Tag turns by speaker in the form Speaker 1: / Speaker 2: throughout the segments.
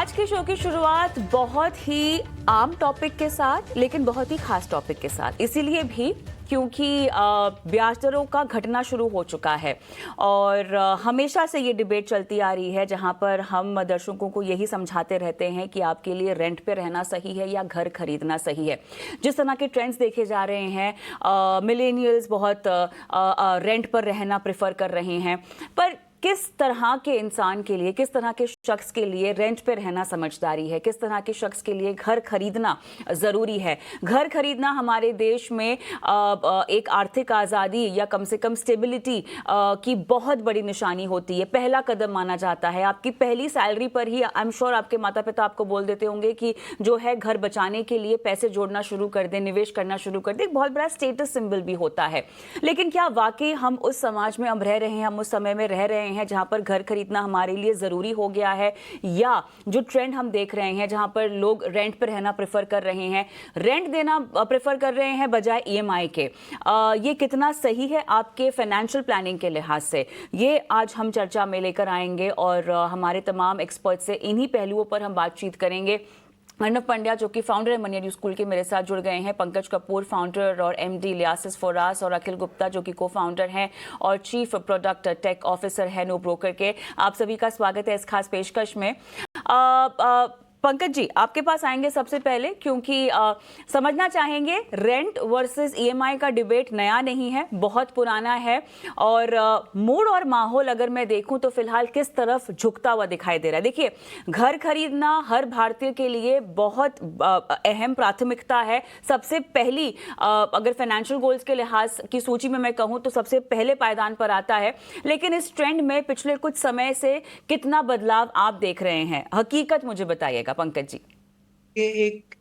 Speaker 1: आज के शो की शुरुआत बहुत ही आम टॉपिक के साथ, लेकिन बहुत ही खास टॉपिक के साथ, इसीलिए भी क्योंकि ब्याज दरों का घटना शुरू हो चुका है और हमेशा से ये डिबेट चलती आ रही है, जहां पर हम दर्शकों को यही समझाते रहते हैं कि आपके लिए रेंट पे रहना सही है या घर खरीदना सही है। जिस तरह के ट्रेंड्स देखे जा रहे हैं, मिलेनियल्स बहुत रेंट पर रहना प्रेफर कर रहे हैं, पर किस तरह के इंसान के लिए, किस तरह के शख्स के लिए रेंट पे रहना समझदारी है, किस तरह के शख्स के लिए घर खरीदना ज़रूरी है। घर खरीदना हमारे देश में एक आर्थिक आज़ादी या कम से कम स्टेबिलिटी की बहुत बड़ी निशानी होती है, पहला कदम माना जाता है। आपकी पहली सैलरी पर ही आई एम श्योर आपके माता पिता आपको बोल देते होंगे कि जो है घर बचाने के लिए पैसे जोड़ना शुरू कर दें, निवेश करना शुरू कर दें। एक बहुत बड़ा स्टेटस सिंबल भी होता है। लेकिन क्या वाकई हम उस समाज में अब रह रहे हैं, हम उस समय में रह रहे हैं जहां पर घर खरीदना हमारे लिए जरूरी हो गया है, या जो ट्रेंड हम देख रहे हैं जहां पर लोग रेंट पर रहना प्रेफर कर रहे हैं, रेंट देना प्रेफर कर रहे हैं बजाय ईएमआई के, ये कितना सही है आपके फाइनेंशियल प्लानिंग के लिहाज से, ये आज हम चर्चा में लेकर आएंगे और हमारे तमाम एक्सपर्ट से इन्हीं पहलुओं पर हम बातचीत करेंगे। अर्नब पंड्या जो कि फाउंडर है मनी स्कूल के, मेरे साथ जुड़ गए हैं। पंकज कपूर फाउंडर और एमडी लियासिस फोरास, और अखिल गुप्ता जो कि को फाउंडर हैं और चीफ प्रोडक्ट टेक ऑफिसर है नो ब्रोकर के। आप सभी का स्वागत है इस खास पेशकश में। पंकज जी, आपके पास आएंगे सबसे पहले, क्योंकि समझना चाहेंगे रेंट वर्सेस ईएमआई का डिबेट नया नहीं है, बहुत पुराना है, और मूड और माहौल अगर मैं देखूं तो फिलहाल किस तरफ झुकता हुआ दिखाई दे रहा है। देखिए, घर खरीदना हर भारतीय के लिए बहुत अहम प्राथमिकता है। सबसे पहली अगर फाइनेंशियल गोल्स के लिहाज की सूची में मैं कहूं तो सबसे पहले पायदान पर आता है। लेकिन इस ट्रेंड में पिछले कुछ समय से कितना बदलाव आप देख रहे हैं, हकीकत मुझे बताइएगा पंकज जी।
Speaker 2: ये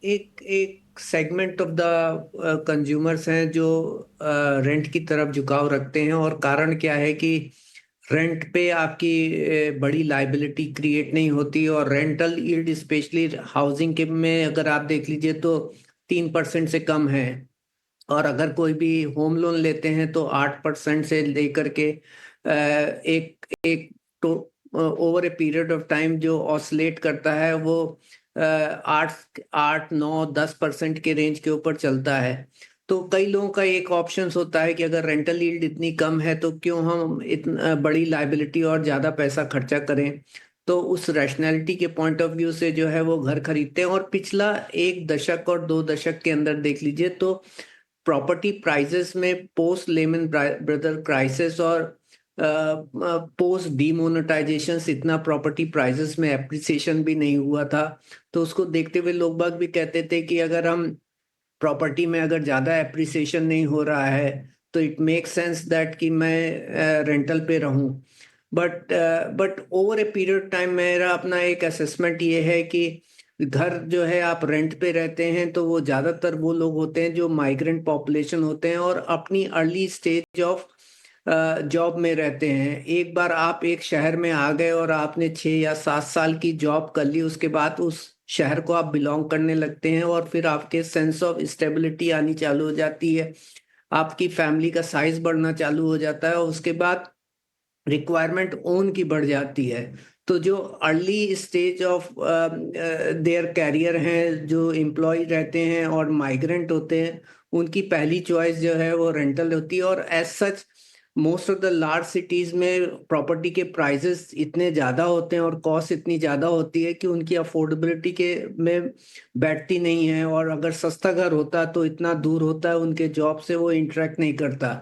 Speaker 2: एक सेगमेंट ऑफ द कंज्यूमर्स हैं जो रेंट की तरफ झुकाव रखते हैं। और कारण क्या है कि रेंट पे आपकी बड़ी लाइबिलिटी क्रिएट नहीं होती, और रेंटल यील्ड स्पेशली हाउसिंग के में अगर आप देख लीजिए तो 3% से कम है। और अगर कोई भी होम लोन लेते हैं तो 8% से लेकर के एक एक तो over a period of time जो ऑसिलेट करता है वो 8 8 9 10% के रेंज के ऊपर चलता है। तो कई लोगों का एक ऑप्शन होता है कि अगर रेंटल यील्ड इतनी कम है तो क्यों हम इतना बड़ी लाइबिलिटी और ज़्यादा पैसा खर्चा करें। तो उस रैशनैलिटी के पॉइंट ऑफ व्यू से जो है वो घर खरीदते हैं। और पिछला 1 दशक और 2 दशक के अंदर देख लीजिए तो प्रॉपर्टी प्राइसेस में पोस्ट लेमन ब्रदर क्राइसिस और पोस्ट डीमोनेटाइजेशन इतना प्रॉपर्टी प्राइसेस में एप्रिसिएशन भी नहीं हुआ था। तो उसको देखते हुए लोग बाग भी कहते थे कि अगर हम प्रॉपर्टी में अगर ज़्यादा एप्रिसिएशन नहीं हो रहा है तो इट मेक सेंस दैट कि मैं रेंटल पे रहूं। But over a period time मेरा अपना एक असेसमेंट ये है कि घर जो है आप रेंट पे रहते हैं तो वो ज़्यादातर वो लोग होते हैं जो माइग्रेंट पॉपुलेशन होते हैं और अपनी अर्ली स्टेज ऑफ जॉब में रहते हैं। एक बार आप एक शहर में आ गए और आपने 6 या 7 साल की जॉब कर ली, उसके बाद उस शहर को आप बिलोंग करने लगते हैं और फिर आपके सेंस ऑफ स्टेबिलिटी आनी चालू हो जाती है, आपकी फैमिली का साइज बढ़ना चालू हो जाता है और उसके बाद रिक्वायरमेंट ओन की बढ़ जाती है। तो जो early stage of their career हैं, जो एम्प्लॉय रहते हैं और माइग्रेंट होते हैं, उनकी पहली चॉइस जो है वो रेंटल होती है। और as such most of the large cities में प्रॉपर्टी के प्राइसेस इतने ज़्यादा होते हैं और कॉस्ट इतनी ज़्यादा होती है कि उनकी अफोर्डेबिलिटी के में बैठती नहीं है। और अगर सस्ता घर होता तो इतना दूर होता है उनके जॉब से, वो इंटरेक्ट नहीं करता।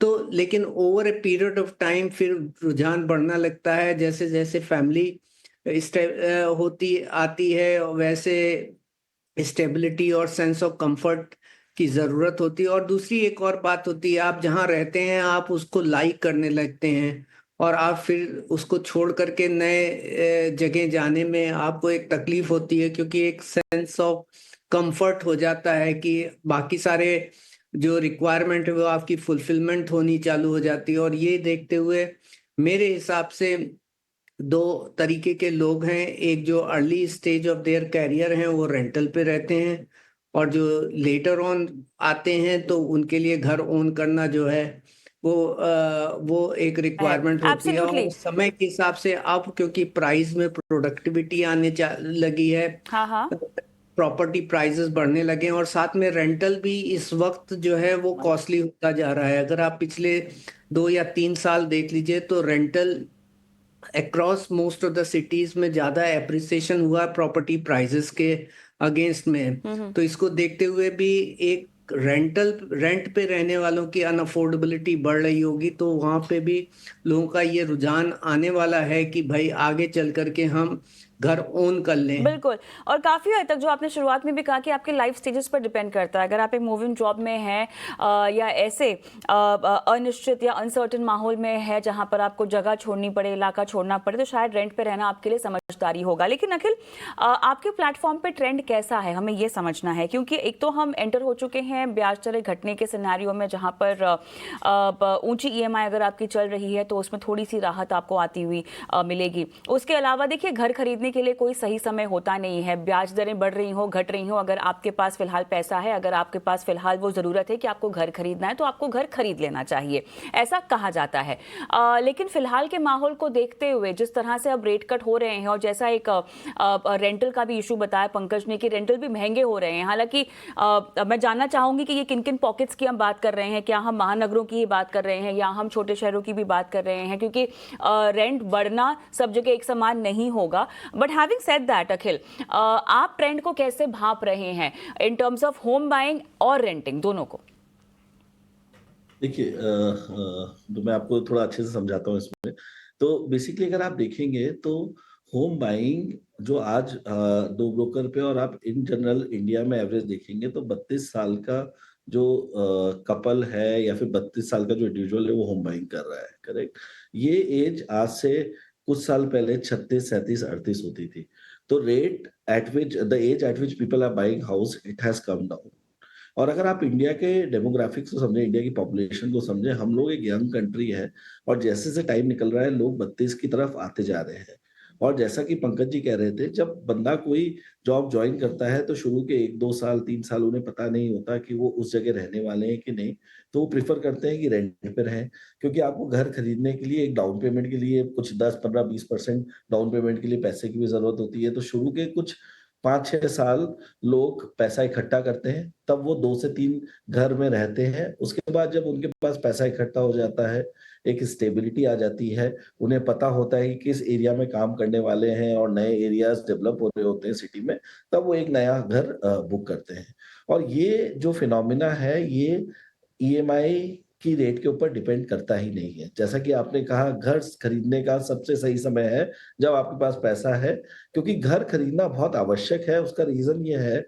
Speaker 2: तो लेकिन over a period of time फिर रुझान बढ़ना लगता है, जैसे जैसे फैमिली होती आती है वैसे स्टेबिलिटी और सेंस ऑफ कंफर्ट की ज़रूरत होती है। और दूसरी एक और बात होती है, आप जहाँ रहते हैं आप उसको लाइक करने लगते हैं और आप फिर उसको छोड़ करके नए जगह जाने में आपको एक तकलीफ होती है, क्योंकि एक सेंस ऑफ कंफर्ट हो जाता है कि बाकी सारे जो रिक्वायरमेंट है वो आपकी फुलफिलमेंट होनी चालू हो जाती है। और ये देखते हुए मेरे हिसाब से दो तरीके के लोग हैं, एक जो early stage of their career हैं वो रेंटल पे रहते हैं, और जो लेटर ऑन आते हैं तो उनके लिए घर ओन करना जो है वो एक रिक्वायरमेंट होती है।
Speaker 1: एब्सोल्युटली।
Speaker 2: और समय के हिसाब से अब क्योंकि प्राइस में प्रोडक्टिविटी आने लगी है,
Speaker 1: हाँ हाँ।
Speaker 2: प्रॉपर्टी प्राइसेस बढ़ने लगे हैं, और साथ में रेंटल भी इस वक्त जो है वो कॉस्टली होता जा रहा है। अगर आप पिछले 2 या 3 साल देख लीजिए तो rental across most of the cities में ज्यादा एप्रिसिएशन हुआ प्रॉपर्टी प्राइसेस के अगेंस्ट में। तो इसको देखते हुए भी एक रेंट पे रहने वालों की अनअफोर्डेबिलिटी बढ़ रही होगी, तो वहां पे भी लोगों का ये रुझान आने वाला है कि भाई आगे चल करके हम घर ओन कर लें।
Speaker 1: बिल्कुल। और काफ़ी हद तक जो आपने शुरुआत में भी कहा कि आपके लाइफ स्टेजेस पर डिपेंड करता है। अगर आप एक मूविंग जॉब में हैं या ऐसे अनिश्चित या अनसर्टेन माहौल में है जहां पर आपको जगह छोड़नी पड़े, इलाका छोड़ना पड़े, तो शायद रेंट पे रहना आपके लिए समझदारी होगा। लेकिन अखिल, आपके प्लेटफॉर्म पे ट्रेंड कैसा है, हमें ये समझना है। क्योंकि एक तो हम एंटर हो चुके हैं ब्याज दरें घटने के सिनेरियो में, जहां पर ऊंची ईएमआई अगर आपकी चल रही है तो उसमें थोड़ी सी राहत आपको आती हुई मिलेगी। उसके अलावा देखिए, घर खरीदने के लिए कोई सही समय होता नहीं है। ब्याज दरें बढ़ रही हो, घट रही हो, अगर आपके पास फिलहाल पैसा है, अगर आपके पास फिलहाल वो ज़रूरत है कि आपको घर खरीदना है, तो आपको घर खरीद लेना चाहिए, ऐसा कहा जाता है। लेकिन फिलहाल के माहौल को देखते हुए, जिस तरह से अब रेट कट हो रहे हैं, और जैसा एक रेंटल का भी इशू बताया पंकज ने कि रेंटल भी महंगे हो रहे हैं। हालांकि मैं जानना चाहूंगी कि ये किन किन पॉकेट्स की हम बात कर रहे हैं, क्या हम महानगरों की ही बात कर रहे हैं या हम छोटे शहरों की भी बात कर रहे हैं, क्योंकि रेंट बढ़ना सब जगह एक समान नहीं होगा। बट हैविंग सेड दैट अखिल, आप ट्रेंड को कैसे भाप रहे हैं in terms of home buying और रेंटिंग, दोनों को?
Speaker 3: देखिए, तो मैं आपको थोड़ा अच्छे से समझाता हूँ इसमें। तो बेसिकली अगर आप देखेंगे तो होम बाइंग जो आज दो ब्रोकर पे, और आप इन जनरल इंडिया में एवरेज देखेंगे तो 32 साल का जो कपल है या फिर 32 साल का जो इंडिविजुअल है वो होम बाइंग कर रहा है, करेक्ट। ये एज आज से कुछ साल पहले 36, 37, 38 होती थी। तो rate at which the age at which people are buying house, it has come down. और अगर आप इंडिया के डेमोग्राफिक्स को समझे, इंडिया की पॉपुलेशन को समझे, हम लोग एक यंग कंट्री है, और जैसे जैसे टाइम निकल रहा है लोग 32 की तरफ आते जा रहे हैं। और जैसा कि पंकज जी कह रहे थे, जब बंदा कोई जॉब ज्वाइन करता है तो शुरू के 1-2 साल 3 साल उन्हें पता नहीं होता कि वो उस जगह रहने वाले हैं कि नहीं, तो वो प्रिफर करते हैं कि रेंट पे रहें। क्योंकि आपको घर खरीदने के लिए एक डाउन पेमेंट के लिए कुछ 10, 15, 20% डाउन पेमेंट के लिए पैसे की भी जरूरत होती है। तो शुरू के कुछ 5-6 साल लोग पैसा इकट्ठा करते हैं, तब वो 2 से 3 घर में रहते हैं। उसके बाद जब उनके पास पैसा इकट्ठा हो जाता है, एक स्टेबिलिटी आ जाती है, उन्हें पता होता है कि किस एरिया में काम करने वाले हैं और नए एरियाज डेवलप हो रहे होते हैं सिटी में, तब वो एक नया घर बुक करते हैं। और ये जो फिनोमिना है, ये ईएमआई की रेट के ऊपर डिपेंड करता ही नहीं है। जैसा कि आपने कहा, घर खरीदने का सबसे सही समय है जब आपके पास पैसा है, क्योंकि घर खरीदना बहुत आवश्यक है। उसका रीजन ये है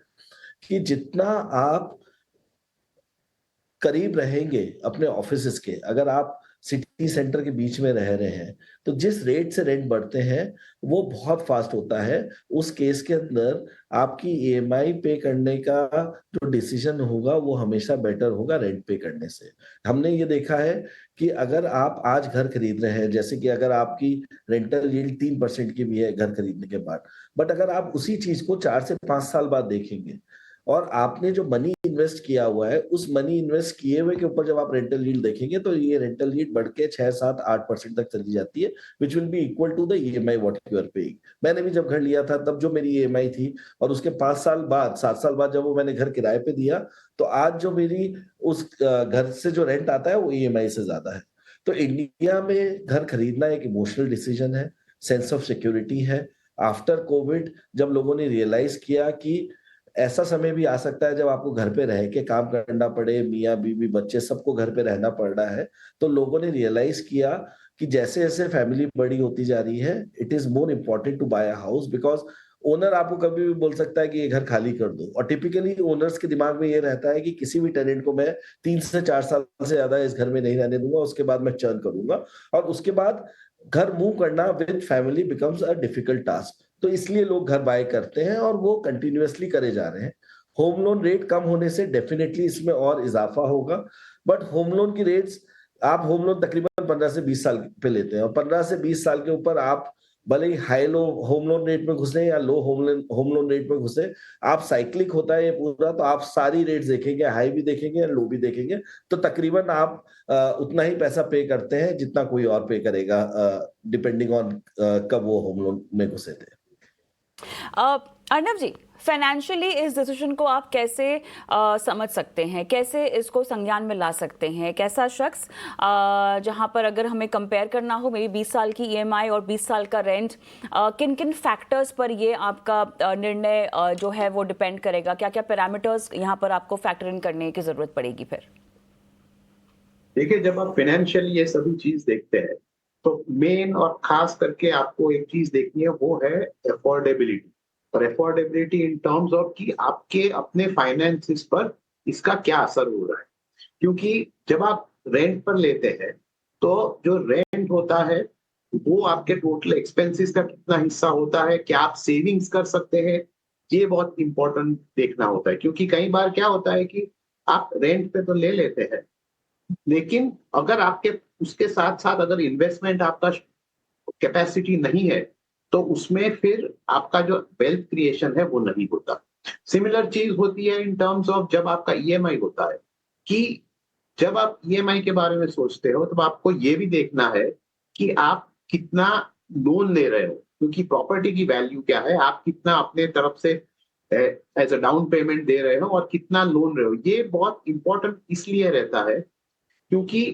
Speaker 3: कि जितना आप करीब रहेंगे अपने ऑफिसेस के, अगर आप सिटी सेंटर के बीच में रह रहे हैं, तो जिस रेट से रेंट बढ़ते हैं वो बहुत फास्ट होता है। उस केस के अंदर आपकी ईएमआई पे करने का जो डिसीजन होगा वो हमेशा बेटर होगा रेंट पे करने से। हमने ये देखा है कि अगर आप आज घर खरीद रहे हैं, जैसे कि अगर आपकी रेंटल यील्ड 3% की भी है घर खरीदने के बाद, बट अगर आप उसी चीज को 4 से 5 साल बाद देखेंगे और आपने जो मनी इन्वेस्ट किया हुआ है, उस मनी इन्वेस्ट किए हुए के ऊपर जब आप रेंटल यील्ड देखेंगे, तो ये रेंटल यील्ड बढ़ के 6, 7, 8% तक चली जाती है, which will be equal to the EMI what you are paying. मैंने भी जब घर लिया था तब जो मेरी ईएमआई थी, और उसके 5 साल बाद 7 साल बाद जब वो मैंने घर किराए पे दिया, तो आज जो मेरी उस घर से जो रेंट आता है वो ईएमआई से ज्यादा है। तो इंडिया में घर खरीदना एक इमोशनल डिसीजन है, सेंस ऑफ सिक्योरिटी है। आफ्टर कोविड जब लोगों ने रियलाइज किया कि ऐसा समय भी आ सकता है जब आपको घर पे रह के काम करना पड़े, मियाँ बीवी बच्चे सबको घर पे रहना पड़ रहा है, तो लोगों ने रियलाइज किया कि जैसे जैसे फैमिली बड़ी होती जा रही है, it is more important to buy a house, because owner आपको कभी भी बोल सकता है कि ये घर खाली कर दो। और टिपिकली ओनर्स के दिमाग में ये रहता है कि किसी भी टेनेंट को मैं 3 से 4 साल से ज्यादा इस घर में नहीं रहने दूंगा, उसके बाद मैं चर्न करूंगा, और उसके बाद घर मूव करना with family becomes a difficult task. तो इसलिए लोग घर बाय करते हैं और वो कंटिन्यूअसली करे जा रहे हैं। होम लोन रेट कम होने से डेफिनेटली इसमें और इजाफा होगा, बट होम लोन की रेट्स, आप होम लोन तकरीबन 15 से 20 साल पे लेते हैं, और 15 से 20 साल के ऊपर आप भले ही high low home loan rate में घुसे या लो होम लोन रेट में घुसे, आप साइक्लिक होता है ये पूरा, तो आप सारी रेट्स देखेंगे, हाई भी देखेंगे लो भी देखेंगे, तो तकरीबन आप उतना ही पैसा पे करते हैं जितना कोई और पे करेगा, डिपेंडिंग ऑन कब वो होम लोन में घुसे थे।
Speaker 1: अर्नब जी, फाइनेंशियली इस डिसीजन को आप कैसे समझ सकते हैं, कैसे इसको संज्ञान में ला सकते हैं? कैसा शख्स जहां पर अगर हमें कंपेयर करना हो मेरी 20 साल की ईएमआई और 20 साल का रेंट, किन किन फैक्टर्स पर ये आपका निर्णय जो है वो डिपेंड करेगा? क्या क्या पैरामीटर्स यहां पर आपको फैक्टर इन करने की जरूरत पड़ेगी फिर?
Speaker 4: देखिए, जब आप फाइनेंशियली ये सभी चीज देखते हैं तो मेन और खास करके आपको एक चीज देखनी है, वो है अफोर्डेबिलिटी। और अफोर्डेबिलिटी इन टर्म्स ऑफ कि आपके अपने फाइनेंसिस पर इसका क्या असर हो रहा है। क्योंकि जब आप रेंट पर लेते हैं तो जो रेंट होता है वो आपके टोटल एक्सपेंसेस का कितना हिस्सा होता है, क्या आप सेविंग्स कर सकते हैं, ये बहुत इंपॉर्टेंट देखना होता है। क्योंकि कई बार क्या होता है कि आप रेंट पे तो ले लेते हैं, लेकिन अगर आपके उसके साथ साथ अगर इन्वेस्टमेंट आपका कैपेसिटी नहीं है तो उसमें फिर आपका जो वेल्थ क्रिएशन है वो नहीं होता। सिमिलर चीज होती है इन टर्म्स ऑफ जब आपका ईएमआई होता है, कि जब आप ईएमआई के बारे में सोचते हो तो आपको ये भी देखना है कि आप कितना लोन ले रहे हो, क्योंकि प्रॉपर्टी की वैल्यू क्या है, आप कितना अपने तरफ से एज अ डाउन पेमेंट दे रहे हो और कितना लोन रहे हो। ये बहुत इंपॉर्टेंट इसलिए रहता है क्योंकि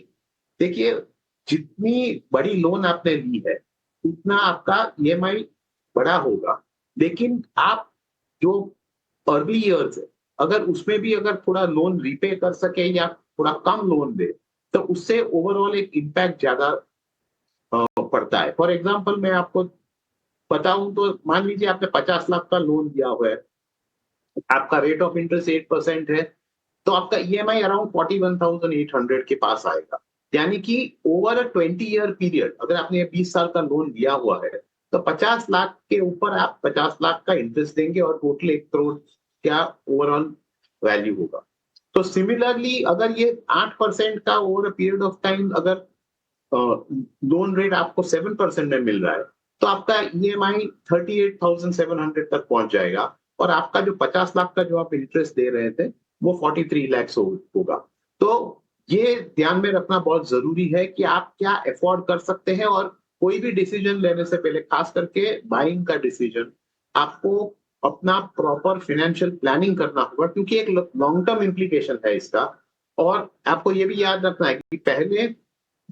Speaker 4: देखिए, जितनी बड़ी लोन आपने ली है उतना आपका ईएमआई बड़ा होगा, लेकिन आप जो अर्ली ईयर्स है अगर उसमें भी अगर थोड़ा लोन रीपे कर सके या थोड़ा कम लोन दे तो उससे ओवरऑल एक इम्पैक्ट ज्यादा पड़ता है। फॉर एग्जाम्पल मैं आपको बताऊं तो मान लीजिए आपने 50 लाख का लोन दिया हुआ है, आपका रेट ऑफ इंटरेस्ट 8% है, तो आपका ईएमआई अराउंड 41,800 के पास आएगा। यानी कि ओवर अ 20 ईयर पीरियड अगर आपने 20 साल का लोन लिया हुआ है तो 50 लाख के ऊपर आप 50 लाख का इंटरेस्ट देंगे और टोटल 1 करोड़ क्या ओवरऑल वैल्यू होगा। तो सिमिलरली अगर ये 8% का over a period of time अगर लोन रेट आपको 7% में मिल रहा है तो आपका ईएमआई 38,700 तक पहुंच जाएगा और आपका जो 50 लाख का जो आप इंटरेस्ट दे रहे थे वो 43 लाख होगा। तो ये ध्यान में रखना बहुत जरूरी है कि आप क्या अफोर्ड कर सकते हैं, और कोई भी डिसीजन लेने से पहले खास करके बाइंग का डिसीजन आपको अपना प्रॉपर फाइनेंशियल प्लानिंग करना होगा, क्योंकि एक लॉन्ग टर्म इम्प्लीकेशन है इसका। और आपको ये भी याद रखना है कि पहले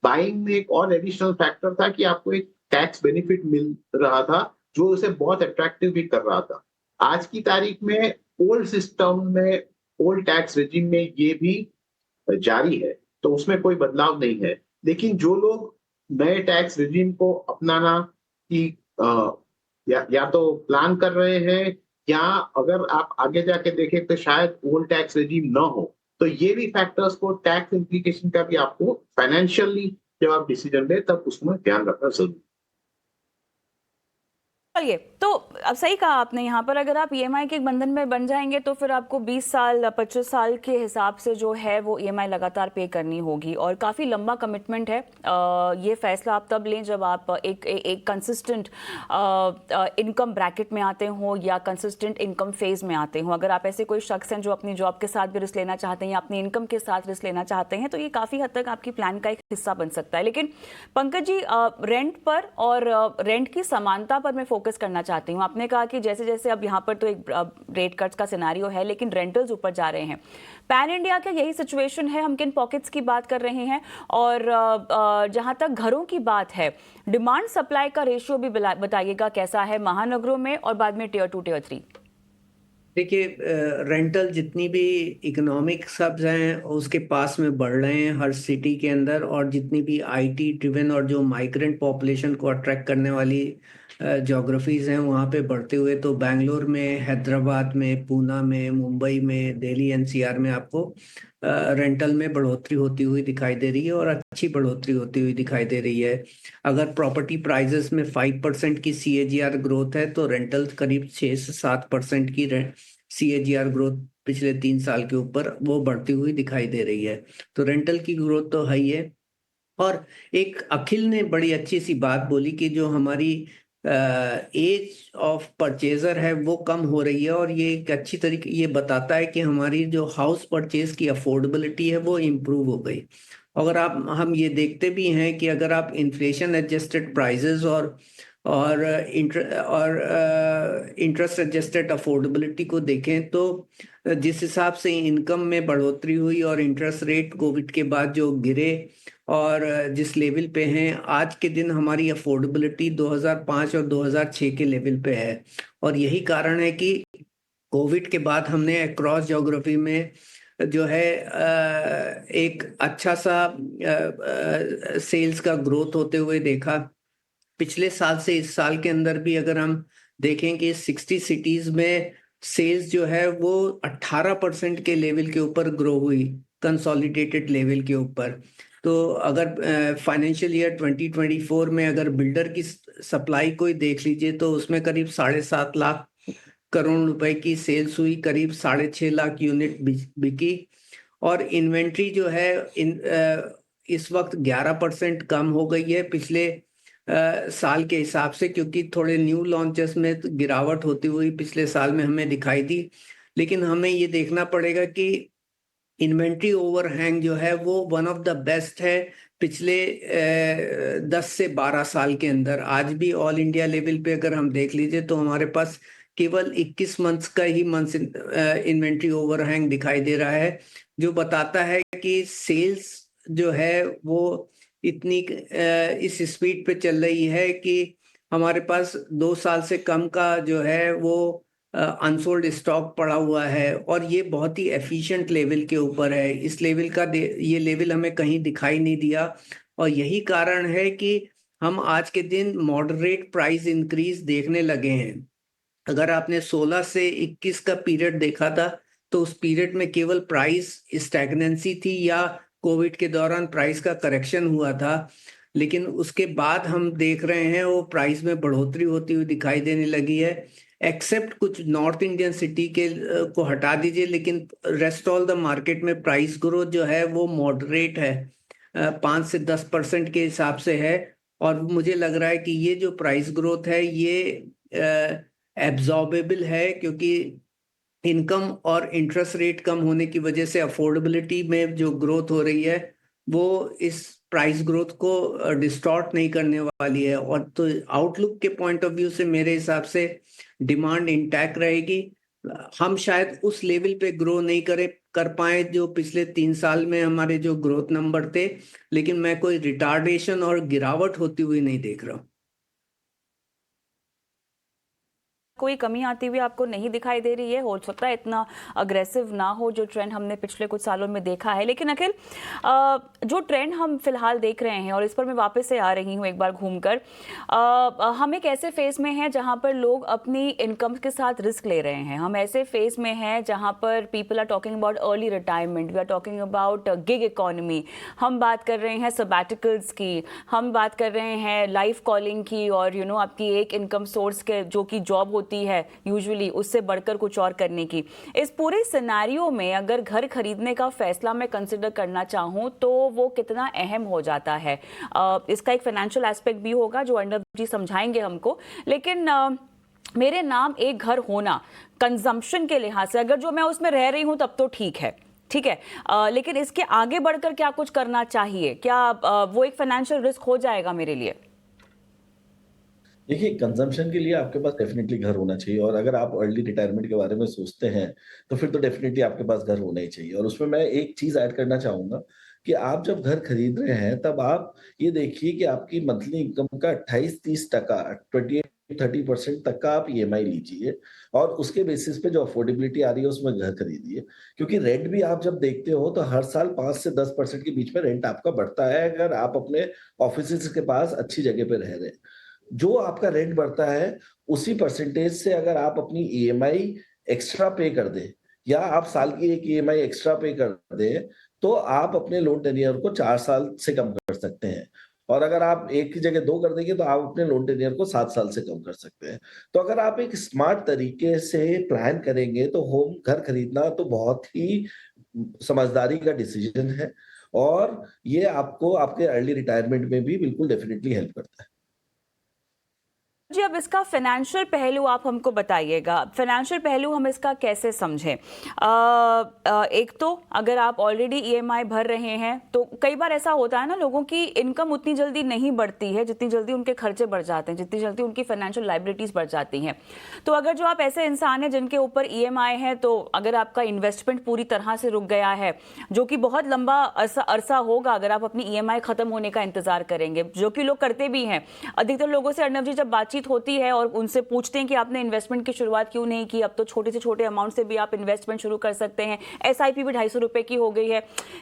Speaker 4: बाइंग में एक और एडिशनल फैक्टर था कि आपको एक टैक्स बेनिफिट मिल रहा था जो उसे बहुत अट्रैक्टिव भी कर रहा था। आज की तारीख में ओल्ड सिस्टम में, ओल्ड टैक्स रेजिम में ये भी जारी है, तो उसमें कोई बदलाव नहीं है। लेकिन जो लोग नए टैक्स रेजिम को अपनाना की या तो प्लान कर रहे हैं, या अगर आप आगे जाके देखें तो शायद ओल्ड टैक्स रेजिम ना हो, तो ये भी फैक्टर्स को, टैक्स इम्प्लीकेशन का भी आपको फाइनेंशियली जब आप डिसीजन ले तब उसमें ध्यान रखना जरूरी।
Speaker 1: चलिए, तो अब सही कहा आपने, यहाँ पर अगर आप ईएमआई के बंधन में बन जाएंगे तो फिर आपको 20 साल 25 साल के हिसाब से जो है वो ईएमआई लगातार पे करनी होगी और काफ़ी लंबा कमिटमेंट है। ये फैसला आप तब लें जब आप एक कंसिस्टेंट इनकम ब्रैकेट में आते हो या कंसिस्टेंट इनकम फेज में आते हो। अगर आप ऐसे कोई शख्स हैं जो अपनी जॉब के साथ भी रिस्क लेना चाहते हैं या अपनी इनकम के साथ रिस्क लेना चाहते हैं, तो ये काफ़ी हद तक आपकी प्लान का एक हिस्सा बन सकता है। लेकिन पंकज जी, रेंट पर और रेंट की समानता पर मैं फोकस करना चाहती हूँ। आपने कहा कि जैसे जैसे अब यहाँ पर तो एक रेट कट्स का सिनेरियो है, लेकिन रेंटल्स ऊपर जा रहे हैं। पैन इंडिया का यही सिचुएशन है? हम किन पॉकेट्स की बात कर रहे हैं? और जहाँ तक घरों की बात है, डिमांड सप्लाई का रेशियो भी बताइएगा कैसा है महानगरों में और बाद में टियर 2 टियर 3।
Speaker 2: देखिए, रेंटल जितनी भी इकोनॉमिक हब्स हैं उसके पास में बढ़ रहे हैं हर सिटी के अंदर, और जितनी भी आईटी ड्रिवन और जो माइग्रेंट पॉपुलेशन को अट्रैक्ट करने वाली ज्योग्राफीज हैं वहाँ पे बढ़ते हुए, तो बेंगलोर में, हैदराबाद में, पूना में, मुंबई में, दिल्ली एनसीआर में आपको रेंटल में बढ़ोतरी होती हुई दिखाई दे रही है, और अच्छी बढ़ोतरी होती हुई दिखाई दे रही है। अगर प्रॉपर्टी प्राइजेस में 5% की CAGR ग्रोथ है तो रेंटल करीब 6 से 7% की CAGR ग्रोथ पिछले 3 साल के ऊपर वो बढ़ती हुई दिखाई दे रही है। तो रेंटल की ग्रोथ तो है ही है। और एक अखिल ने बड़ी अच्छी सी बात बोली कि जो हमारी एज ऑफ परचेजर है वो कम हो रही है, और ये एक अच्छी तरीके ये बताता है कि हमारी जो हाउस परचेज की अफोर्डेबिलिटी है वो इम्प्रूव हो गई। अगर आप हम ये देखते भी हैं कि अगर आप इन्फ्लेशन एडजस्टेड प्राइजेस और इंटरेस्ट एडजस्टेड अफोर्डेबिलिटी को देखें, तो जिस हिसाब से इनकम में बढ़ोतरी हुई और इंटरेस्ट रेट कोविड के बाद जो गिरे और जिस लेवल पे हैं, आज के दिन हमारी अफोर्डेबिलिटी 2005 और 2006 के लेवल पे है। और यही कारण है कि कोविड के बाद हमने अक्रॉस ज्योग्राफी में जो है एक अच्छा सा सेल्स का ग्रोथ होते हुए देखा। पिछले साल से इस साल के अंदर भी अगर हम देखें कि 60 सिटीज में सेल्स जो है वो 18% के लेवल के ऊपर ग्रो हुई, कंसोलिडेटेड लेवल के ऊपर। तो अगर फाइनेंशियल ईयर 2024 में अगर बिल्डर की सप्लाई कोई देख लीजिए तो उसमें करीब 7.5 लाख करोड़ रुपए की सेल्स हुई, करीब 6.5 लाख यूनिट बिकी। और इन्वेंट्री जो है इस वक्त 11% कम हो गई है पिछले साल के हिसाब से, क्योंकि थोड़े न्यू लॉन्चेस में तो गिरावट होती हुई पिछले साल में हमें दिखाई दी। लेकिन हमें ये देखना पड़ेगा कि इन्वेंट्री ओवरहैंग जो है वो वन ऑफ द बेस्ट है पिछले 10 से 12 साल के अंदर। आज भी ऑल इंडिया लेवल पे अगर हम देख लीजिए तो हमारे पास केवल 21 मंथ्स का ही मंथ्स इन्वेंट्री ओवरहैंग दिखाई दे रहा है, जो बताता है कि सेल्स जो है वो इतनी इस स्पीड पे चल रही है कि हमारे पास 2 साल से कम का जो है वो अनसोल्ड स्टॉक पड़ा हुआ है, और ये बहुत ही एफिशिएंट लेवल के ऊपर है। इस लेवल का ये लेवल हमें कहीं दिखाई नहीं दिया, और यही कारण है कि हम आज के दिन मॉडरेट प्राइस इंक्रीज देखने लगे हैं। अगर आपने 16 से 21 का पीरियड देखा था तो उस पीरियड में केवल प्राइस स्टैग्नेंसी थी या कोविड के दौरान प्राइस का करेक्शन हुआ था। लेकिन उसके बाद हम देख रहे हैं वो प्राइस में बढ़ोतरी होती हुई दिखाई देने लगी है, एक्सेप्ट कुछ नॉर्थ इंडियन सिटी के को हटा दीजिए, लेकिन रेस्ट ऑल द मार्केट में प्राइस ग्रोथ जो है वो मॉडरेट है, 5 से 10% के हिसाब से है। और मुझे लग रहा है कि ये जो प्राइस ग्रोथ है ये एब्जॉर्बेबल है, क्योंकि इनकम और इंटरेस्ट रेट कम होने की वजह से अफोर्डेबिलिटी में जो ग्रोथ हो रही है वो इस प्राइस ग्रोथ को डिस्टॉर्ट नहीं करने वाली है। और तो आउटलुक के पॉइंट ऑफ व्यू से मेरे हिसाब से डिमांड इंटैक्ट रहेगी। हम शायद उस लेवल पे ग्रो नहीं कर पाए जो पिछले 3 साल में हमारे जो ग्रोथ नंबर थे, लेकिन मैं कोई रिटार्डेशन और गिरावट होती हुई नहीं देख रहा हूँ।
Speaker 1: कोई कमी आती हुई आपको नहीं दिखाई दे रही है? हो सकता है इतना अग्रेसिव ना हो जो ट्रेंड हमने पिछले कुछ सालों में देखा है, लेकिन अखिल जो ट्रेंड हम फिलहाल देख रहे हैं, और इस पर मैं वापस से आ रही हूँ एक बार घूमकर, हम एक ऐसे फेज में हैं जहां पर लोग अपनी इनकम के साथ रिस्क ले रहे हैं। हम ऐसे फेज में हैं जहां पर people are talking about early retirement, we are talking about gig economy, हम बात कर रहे हैं सबैटिकल्स की, हम बात कर रहे हैं लाइफ कॉलिंग की, और आपकी एक इनकम सोर्स के जो कि जॉब होती है यूजुअली उससे बढ़कर कुछ और करने की। इस पूरे सिनेरियो में अगर घर खरीदने का फैसला मैं कंसिडर करना चाहूं तो वो कितना अहम हो जाता है? इसका एक फाइनेंशियल एस्पेक्ट भी होगा जो अर्नब जी समझाएंगे हमको, लेकिन मेरे नाम एक घर होना कंजम्पशन के लिहाज से, अगर जो मैं उसमें रह रही हूं तब तो ठीक है, लेकिन इसके आगे बढ़कर क्या कुछ करना चाहिए? क्या वो एक फाइनेंशियल रिस्क हो जाएगा मेरे लिए?
Speaker 3: देखिए, कंजम्पशन के लिए आपके पास डेफिनेटली घर होना चाहिए, और अगर आप अर्ली रिटायरमेंट के बारे में सोचते हैं तो फिर तो डेफिनेटली आपके पास घर होना ही चाहिए। और उसमें मैं एक चीज ऐड करना चाहूंगा कि आप जब घर खरीद रहे हैं तब आप ये देखिए कि आपकी मंथली इनकम का 28-30%, 28-30% तक का आप ईएमआई लीजिए, और उसके बेसिस पे जो अफोर्डेबिलिटी आ रही है उसमें घर खरीदिए। क्योंकि रेंट भी आप जब देखते हो तो हर साल 5 से 10% के बीच में रेंट आपका बढ़ता है, अगर आप अपने ऑफिस के पास अच्छी जगह पे रह रहे हैं। जो आपका रेंट बढ़ता है उसी परसेंटेज से अगर आप अपनी ईएमआई एक्स्ट्रा पे कर दें, या आप साल की एक ईएमआई एक्स्ट्रा पे कर दें, तो आप अपने लोन टेन्योर को 4 साल से कम कर सकते हैं। और अगर आप एक की जगह 2 कर देंगे तो आप अपने लोन टेन्योर को 7 साल से कम कर सकते हैं। तो अगर आप एक स्मार्ट तरीके से प्लान करेंगे तो घर खरीदना तो बहुत ही समझदारी का डिसीजन है, और ये आपको आपके अर्ली रिटायरमेंट में भी बिल्कुल डेफिनेटली हेल्प करता है।
Speaker 1: जी, अब इसका फाइनेंशियल पहलू आप हमको बताइएगा। फाइनेंशियल पहलू हम इसका कैसे समझें? एक तो अगर आप ऑलरेडी ईएमआई भर रहे हैं तो कई बार ऐसा होता है ना, लोगों की इनकम उतनी जल्दी नहीं बढ़ती है जितनी जल्दी उनके खर्चे बढ़ जाते हैं, जितनी जल्दी उनकी फाइनेंशियल लाइबिलिटीज बढ़ जाती हैं। तो अगर जो आप ऐसे इंसान हैं जिनके ऊपर ईएमआई है, तो अगर आपका इन्वेस्टमेंट पूरी तरह से रुक गया है, जो कि बहुत लंबा अरसा होगा अगर आप अपनी ईएमआई खत्म होने का इंतजार करेंगे, जो कि लोग करते भी हैं। अधिकतर लोगों से अर्णव जी जब बातचीत होती है और उनसे पूछते हैं कि आपने इन्वेस्टमेंट की शुरुआत क्यों नहीं की, अब तो छोटे से छोटे अमाउंट से भी आप इन्वेस्टमेंट शुरू कर सकते हैं, एसआईपी भी 250 रुपए की हो गई है,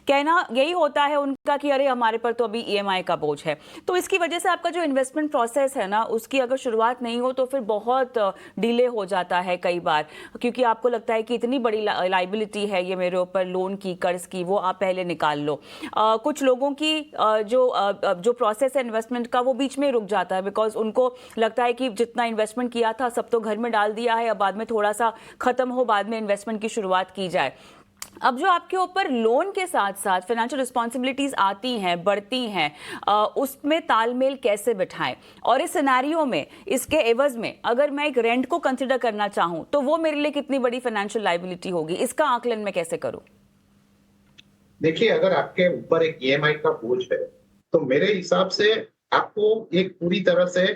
Speaker 1: कहना यही होता है उनका कि अरे हमारे पर तो अभी ईएमआई का बोझ है। तो इसकी वजह से आपका जो इन्वेस्टमेंट प्रोसेस है ना, उसकी अगर शुरुआत नहीं हो तो फिर बहुत डिले हो जाता है कई बार, क्योंकि आपको लगता है कि इतनी बड़ी लाइबिलिटी है ये मेरे ऊपर, लोन की, कर्ज की, वो आप पहले निकाल लो। कुछ लोगों की जो प्रोसेस है इन्वेस्टमेंट का, वो बीच में रुक जाता है, बिकॉज उनको लगता है कि जितना इन्वेस्टमेंट किया था सब तो घर में डाल दिया है, अब बाद में थोड़ा सा खत्म हो, बाद में इन्वेस्टमेंट की शुरुआत की जाए। अब जो आपके ऊपर लोन के साथ साथ फाइनेंशियल रिस्पॉन्सिबिलिटीज आती हैं, बढ़ती हैं, उसमें तालमेल कैसे बिठाएं? और इस सिनेरियो में, इसके एवज में अगर मैं एक रेंट को कंसिडर करना चाहूं तो वो मेरे लिए कितनी बड़ी फाइनेंशियल लाइबिलिटी होगी, इसका आकलन मैं कैसे करूं?
Speaker 4: देखिए, अगर आपके ऊपर एक ईएमआई का बोझ है तो मेरे हिसाब से आपको एक पूरी तरह से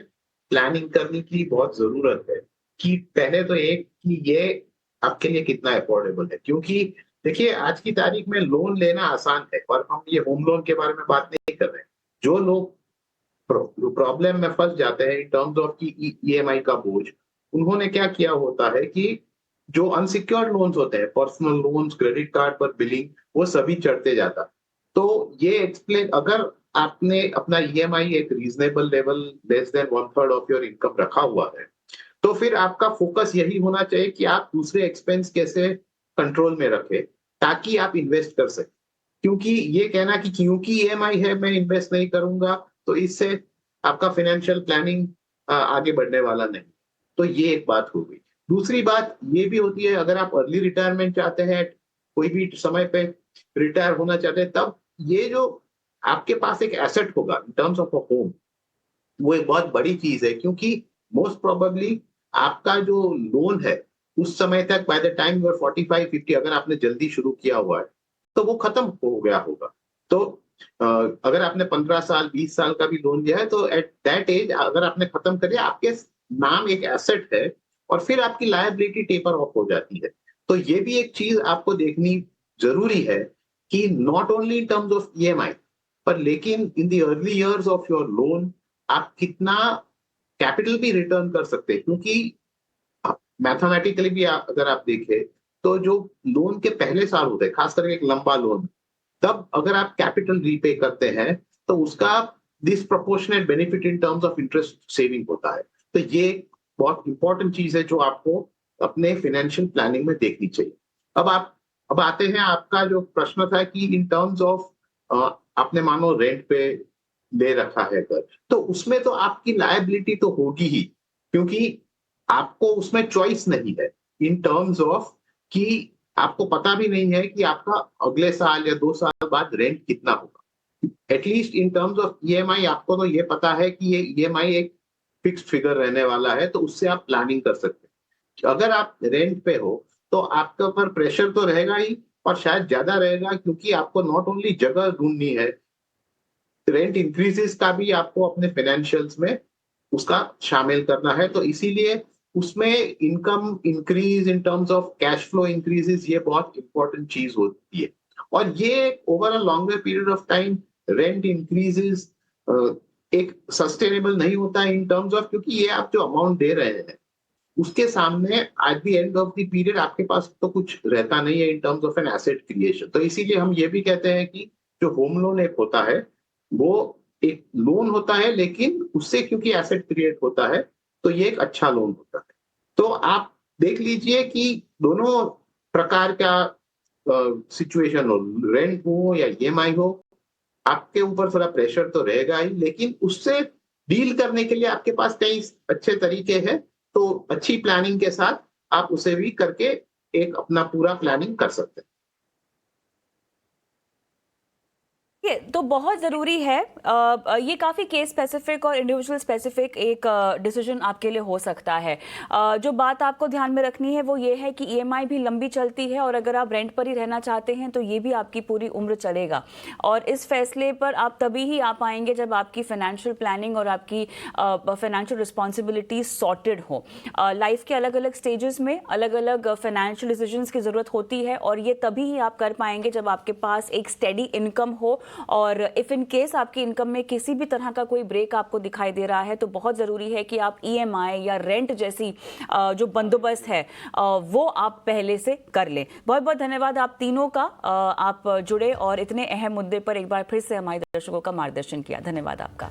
Speaker 4: प्लानिंग करने की बहुत जरूरत है कि पहले तो एक कि ये आपके लिए कितना अफोर्डेबल है, क्योंकि देखिए आज की तारीख में लोन लेना आसान है, और हम ये होम लोन के बारे में बात नहीं कर रहे हैं। जो लोग प्रॉब्लम में फंस जाते हैं इन टर्म्स ऑफ की ईएमआई का बोझ, उन्होंने क्या किया होता है कि जो अनसिक्योर्ड लोन्स होते हैं, पर्सनल लोन्स, क्रेडिट कार्ड पर बिलिंग, वो सभी चढ़ते जाता। तो ये एक्सप्लेन, अगर आपने अपना ईएमआई एक reasonable level less than 1/3 of your income रखा हुआ है, तो फिर आपका फोकस यही होना चाहिए कि आप दूसरे एक्सपेंस कैसे कंट्रोल में रखें ताकि आप इन्वेस्ट कर सकें। क्योंकि ये कहना कि क्योंकि ईएमआई है मैं इन्वेस्ट नहीं करूंगा, तो इससे आपका फाइनेंशियल प्लानिंग आगे बढ़ने वाला नहीं। तो ये एक बात हो गई। दूसरी बात ये भी होती है, अगर आप अर्ली रिटायरमेंट चाहते हैं, कोई भी समय पे रिटायर होना चाहते हैं, तब ये जो आपके पास एक एसेट होगा in terms of a home, वो एक बहुत बड़ी चीज है, क्योंकि मोस्ट प्रोबेबली आपका जो लोन है उस समय तक, by the time you are 45-50, अगर आपने जल्दी शुरू किया हुआ है तो वो खत्म हो गया होगा। तो अगर आपने 15 साल 20 साल का भी लोन लिया है, तो एट दैट एज अगर आपने खत्म कर दिया, आपके नाम एक एसेट है और फिर आपकी लायबिलिटी टेपर ऑफ हो जाती है। तो ये भी एक चीज आपको देखनी जरूरी है कि not only in terms of EMI, पर लेकिन in the early years of your loan आप कितना कैपिटल भी रिटर्न कर सकते हैं, क्योंकि मैथमेटिकली भी अगर आप देखें तो जो लोन के पहले साल होते हैं, खास करके एक लंबा लोन, तब अगर आप कैपिटल रीपे करते हैं तो उसका disproportionate benefit in terms of interest saving होता है। तो ये बहुत इंपॉर्टेंट चीज है जो आपको अपने फाइनेंशियल प्लानिंग में देखनी चाहिए। अब आते हैं, आपका जो प्रश्न था कि इन टर्म्स ऑफ आपने मानो रेंट पे ले रखा है घर, तो उसमें तो आपकी लायबिलिटी तो होगी ही, क्योंकि आपको उसमें चॉइस नहीं है इन टर्म्स ऑफ कि आपको पता भी नहीं है कि आपका अगले साल या 2 साल बाद रेंट कितना होगा। At least in terms of EMI आपको तो ये पता है कि ये ईएमआई एक फिक्स्ड फिगर रहने वाला है, तो उससे आप प्लानिंग कर सकते हैं। अगर आप रेंट पे हो तो आपके ऊपर प्रेशर तो रहेगा ही, और शायद ज्यादा रहेगा, क्योंकि आपको नॉट ओनली जगह ढूंढनी है, रेंट इंक्रीजेस का भी आपको अपने फाइनेंशियल्स में उसका शामिल करना है। तो इसीलिए उसमें income increase in terms of cash flow increases, ये बहुत इंपॉर्टेंट चीज होती है। और ये over a longer period of time rent increases एक सस्टेनेबल नहीं होता है इन टर्म्स ऑफ, क्योंकि ये आप जो अमाउंट दे रहे हैं उसके सामने at the end of the period आपके पास तो कुछ रहता नहीं है in terms of an asset creation. तो इसीलिए हम ये भी कहते हैं कि जो होम लोन एक होता है वो एक लोन होता है, लेकिन उससे क्योंकि एसेट क्रिएट होता है तो ये एक अच्छा लोन होता है। तो आप देख लीजिए कि दोनों प्रकार का सिचुएशन हो, रेंट हो या ईएमआई हो, आपके ऊपर थोड़ा प्रेशर तो रहेगा ही, लेकिन उससे डील करने के लिए आपके पास कई अच्छे तरीके हैं। तो अच्छी प्लानिंग के साथ आप उसे भी करके एक अपना पूरा प्लानिंग कर सकते हैं।
Speaker 1: तो बहुत ज़रूरी है, ये काफ़ी केस स्पेसिफिक और इंडिविजुअल स्पेसिफिक एक डिसीजन आपके लिए हो सकता है। जो बात आपको ध्यान में रखनी है वो ये है कि ईएमआई भी लंबी चलती है, और अगर आप रेंट पर ही रहना चाहते हैं तो ये भी आपकी पूरी उम्र चलेगा, और इस फैसले पर आप तभी ही आ पाएंगे जब आपकी फाइनेंशियल प्लानिंग और आपकी फाइनेंशियल रिस्पॉन्सिबिलिटीज सॉर्टेड हो। लाइफ के अलग अलग स्टेजेस में अलग अलग फाइनेंशियल डिसीजंस की ज़रूरत होती है, और ये तभी ही आप कर पाएंगे जब आपके पास एक स्टेडी इनकम हो, और इफ इन केस आपकी इनकम में किसी भी तरह का कोई ब्रेक आपको दिखाई दे रहा है तो बहुत ज़रूरी है कि आप ईएमआई या रेंट जैसी जो बंदोबस्त है वो आप पहले से कर लें। बहुत बहुत धन्यवाद आप तीनों का, आप जुड़े और इतने अहम मुद्दे पर एक बार फिर से हमारे दर्शकों का मार्गदर्शन किया। धन्यवाद आपका।